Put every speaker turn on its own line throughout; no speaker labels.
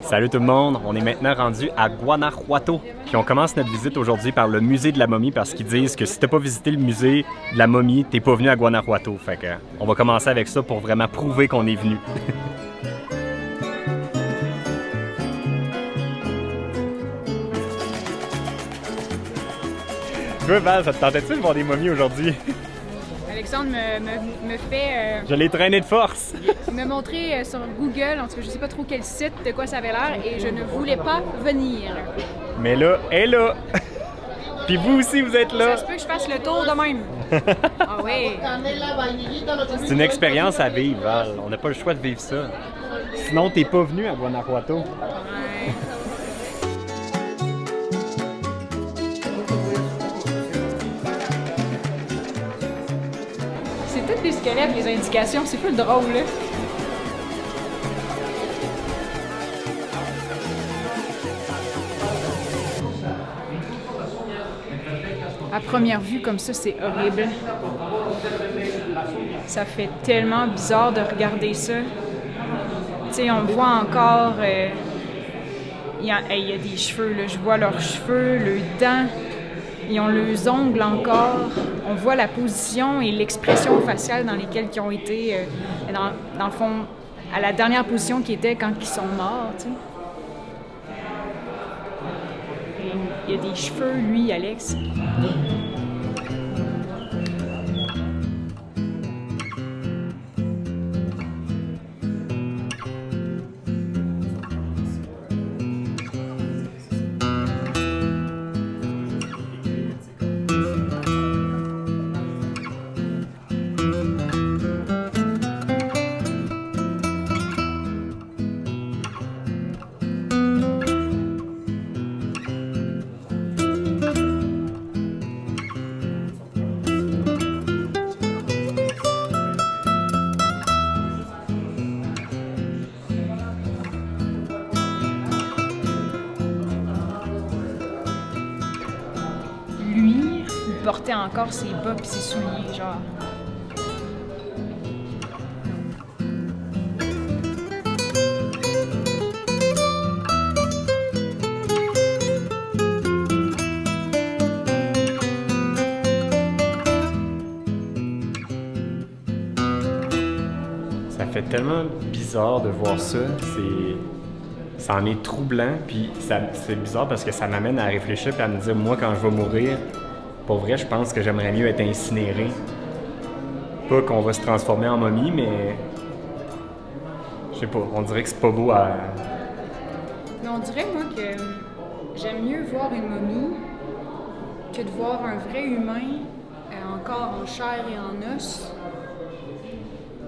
Salut tout le monde, on est maintenant rendu à Guanajuato. Puis on commence notre visite aujourd'hui par le musée de la momie parce qu'ils disent que si t'as pas visité le musée de la momie, t'es pas venu à Guanajuato. Fait que on va commencer avec ça pour vraiment prouver qu'on est venu. Toi Val, ça te tentait-tu de voir des momies aujourd'hui?
Alexandre me fait
Je l'ai traîné de force!
me montrer sur Google, en tout cas je sais pas trop quel site, de quoi ça avait l'air, et je ne voulais pas venir.
Mais là, elle est là! Puis vous aussi, vous êtes là!
Ça se peut que je fasse le tour de même. Ah oui!
C'est une expérience à vivre, Val. On n'a pas le choix de vivre ça. Sinon, t'es pas venu à Guanajuato.
Ouais. C'est tous les squelettes, les indications, c'est pas le drôle, là. À première vue, comme ça, c'est horrible. Ça fait tellement bizarre de regarder ça. Tu sais, on voit encore... il y a des cheveux, là. Je vois leurs cheveux, leurs dents. Ils ont leurs ongles encore. On voit la position et l'expression faciale dans lesquelles ils ont été, dans le fond, à la dernière position qui était quand ils sont morts, tu sais. Il y a des cheveux, lui, Alex. Lui, il portait encore ses bas pis ses souliers, genre.
Ça fait tellement bizarre de voir ça. Ça en est troublant, puis c'est bizarre parce que ça m'amène à réfléchir et à me dire, moi, quand je vais mourir, pour vrai, je pense que j'aimerais mieux être incinéré. Pas qu'on va se transformer en momie, mais... Je sais pas, on dirait que c'est pas beau à...
Mais on dirait, moi, que j'aime mieux voir une momie que de voir un vrai humain, encore en chair et en os.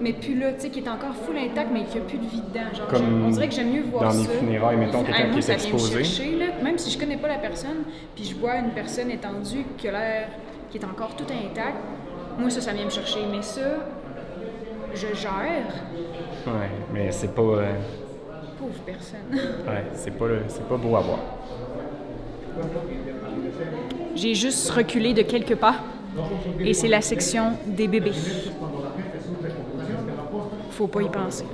Mais puis là, tu sais, qui est encore full intact, mais qui a plus de vie dedans. Genre,
Comme
on dirait que j'aime mieux voir
dans
ça.
les funérailles, mettons, quelqu'un
Moi,
qui est
ça vient me
exposé.
chercher, là. Même si je connais pas la personne, puis je vois une personne étendue qui a l'air, qui est encore tout intact, moi, ça vient me chercher. Mais ça, je gère.
Ouais, mais c'est pas...
Pauvre personne.
Ouais, c'est pas beau à voir.
J'ai juste reculé de quelques pas, et c'est la section des bébés. Faut pas y penser.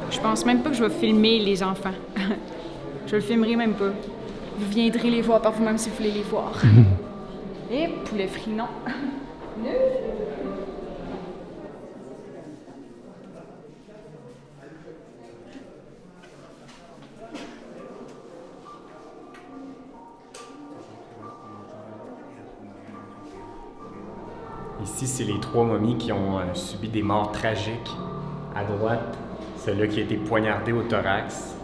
Je pense même pas que je vais filmer les enfants. Je le filmerai même pas. Vous viendrez les voir par vous-même si vous voulez les voir. Et poulet frit, non.
Ici, c'est les 3 momies qui ont subi des morts tragiques. À droite, celle-là qui a été poignardée au thorax.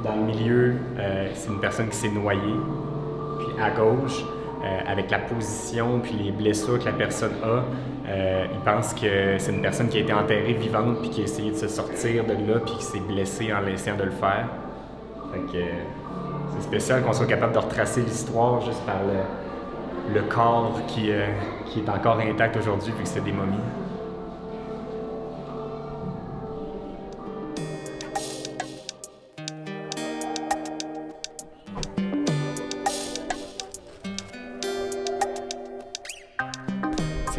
Dans le milieu, c'est une personne qui s'est noyée. Puis à gauche, avec la position puis les blessures que la personne a, ils pensent que c'est une personne qui a été enterrée vivante puis qui a essayé de se sortir de là puis qui s'est blessée en essayant de le faire. Fait que c'est spécial qu'on soit capable de retracer l'histoire juste par le corps qui est encore intact aujourd'hui vu que c'est des momies.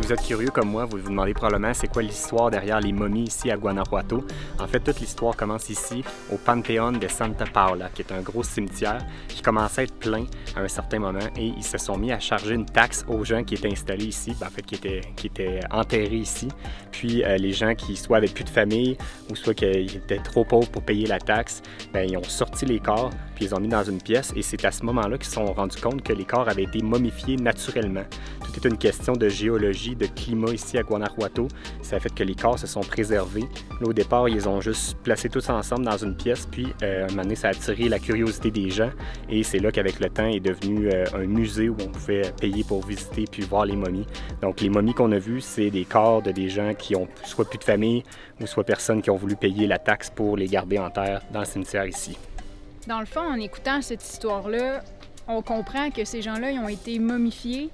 vous êtes curieux comme moi, vous vous demandez probablement c'est quoi l'histoire derrière les momies ici à Guanajuato. En fait, toute l'histoire commence ici, au Panteón de Santa Paula, qui est un gros cimetière qui commençait à être plein à un certain moment et ils se sont mis à charger une taxe aux gens qui étaient installés ici, en fait, qui étaient enterrés ici. Puis les gens qui soit avaient plus de famille ou soit qu'ils étaient trop pauvres pour payer la taxe, bien, ils ont sorti les corps puis ils les ont mis dans une pièce et c'est à ce moment-là qu'ils se sont rendus compte que les corps avaient été momifiés naturellement. Tout est une question de géologie, de climat ici à Guanajuato. Ça a fait que les corps se sont préservés. Là, au départ, ils les ont juste placés tous ensemble dans une pièce, puis un moment donné, ça a attiré la curiosité des gens et c'est là qu'avec le temps, est devenu un musée où on pouvait payer pour visiter puis voir les momies. Donc, les momies qu'on a vues, c'est des corps de des gens qui ont soit plus de famille ou soit personnes qui ont voulu payer la taxe pour les garder en terre dans le cimetière ici.
Dans le fond, en écoutant cette histoire-là, on comprend que ces gens-là, ils ont été momifiés,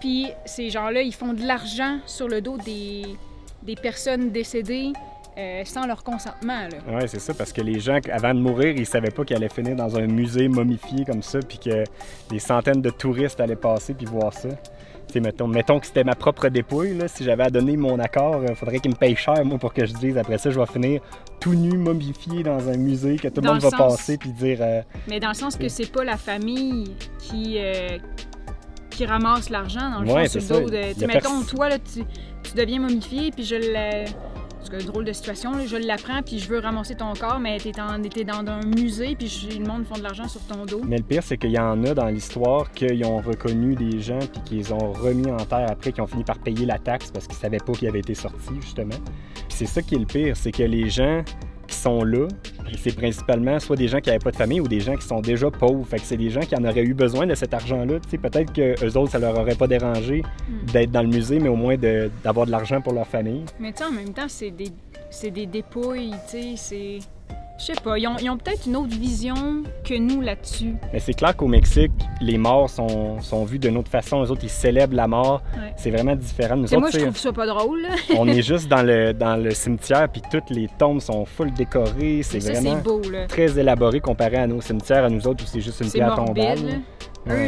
puis ces gens-là, ils font de l'argent sur le dos des personnes décédées sans leur consentement.
Oui, c'est ça, parce que les gens, avant de mourir, ils savaient pas qu'ils allaient finir dans un musée momifié comme ça, puis que des centaines de touristes allaient passer puis voir ça. Mettons que c'était ma propre dépouille, là, si j'avais à donner mon accord, il faudrait qu'il me paye cher, moi, pour que je dise après ça, je vais finir tout nu, momifié dans un musée, que tout le monde va passer puis dire...
Mais dans le sens que c'est pas la famille qui ramasse l'argent, dans le fond, sur le dos de... Mettons, toi, là, tu deviens momifié, puis c'est une drôle de situation, là, je l'apprends, puis je veux ramasser ton corps, mais t'es dans un musée, puis le monde font de l'argent sur ton dos.
Mais le pire, c'est qu'il y en a dans l'histoire qu'ils ont reconnu des gens, puis qu'ils ont remis en terre après, qui ont fini par payer la taxe parce qu'ils savaient pas qu'ils avaient été sortis, justement. Puis c'est ça qui est le pire, c'est que les gens qui sont là, c'est principalement soit des gens qui n'avaient pas de famille ou des gens qui sont déjà pauvres. Fait que c'est des gens qui en auraient eu besoin de cet argent-là. T'sais, peut-être qu'eux autres, ça leur aurait pas dérangé d'être dans le musée, mais au moins d'avoir de l'argent pour leur famille.
Mais tu sais, en même temps, c'est des dépouilles, tu sais, c'est... Je sais pas, ils ont peut-être une autre vision que nous là-dessus.
Mais c'est clair qu'au Mexique, les morts sont vus d'une autre façon. Eux autres, ils célèbrent la mort. Ouais. C'est vraiment différent. Nous autres,
moi, je trouve ça pas drôle.
On est juste dans le cimetière, puis toutes les tombes sont full décorées. C'est vraiment
beau, là.
Très élaboré comparé à nos cimetières, à nous autres, où c'est juste une pierre tombale.
Eux,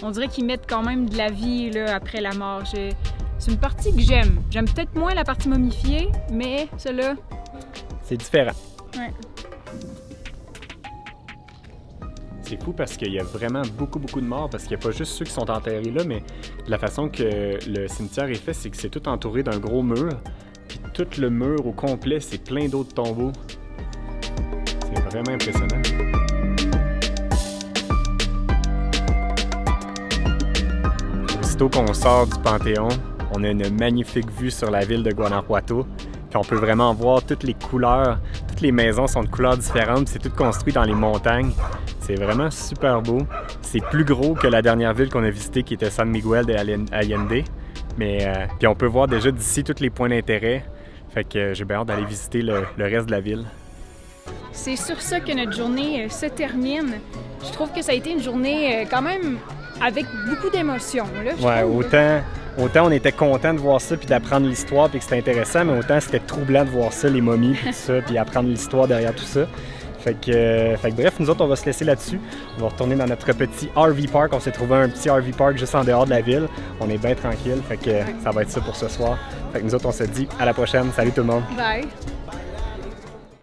on dirait qu'ils mettent quand même de la vie là, après la mort. C'est une partie que j'aime. J'aime peut-être moins la partie momifiée, mais celle-là...
C'est différent.
Ouais.
C'est fou parce qu'il y a vraiment beaucoup de morts, parce qu'il n'y a pas juste ceux qui sont enterrés là, mais la façon que le cimetière est fait, c'est que c'est tout entouré d'un gros mur, puis tout le mur au complet, c'est plein d'autres tombeaux. C'est vraiment impressionnant. Aussitôt qu'on sort du Panthéon, on a une magnifique vue sur la ville de Guanajuato. Puis on peut vraiment voir toutes les couleurs, toutes les maisons sont de couleurs différentes, c'est tout construit dans les montagnes. C'est vraiment super beau. C'est plus gros que la dernière ville qu'on a visitée qui était San Miguel de Allende. Mais puis on peut voir déjà d'ici tous les points d'intérêt. Fait que j'ai bien hâte d'aller visiter le reste de la ville.
C'est sur ça que notre journée se termine. Je trouve que ça a été une journée quand même avec beaucoup d'émotions.
Ouais, autant on était content de voir ça puis d'apprendre l'histoire puis que c'était intéressant, mais autant c'était troublant de voir ça, les momies puis tout ça, puis apprendre l'histoire derrière tout ça. Fait que bref, nous autres, on va se laisser là-dessus. On va retourner dans notre petit RV Park. On s'est trouvé un petit RV Park juste en dehors de la ville. On est bien tranquille, fait que ça va être ça pour ce soir. Fait que nous autres, on se dit à la prochaine. Salut tout le monde!
Bye!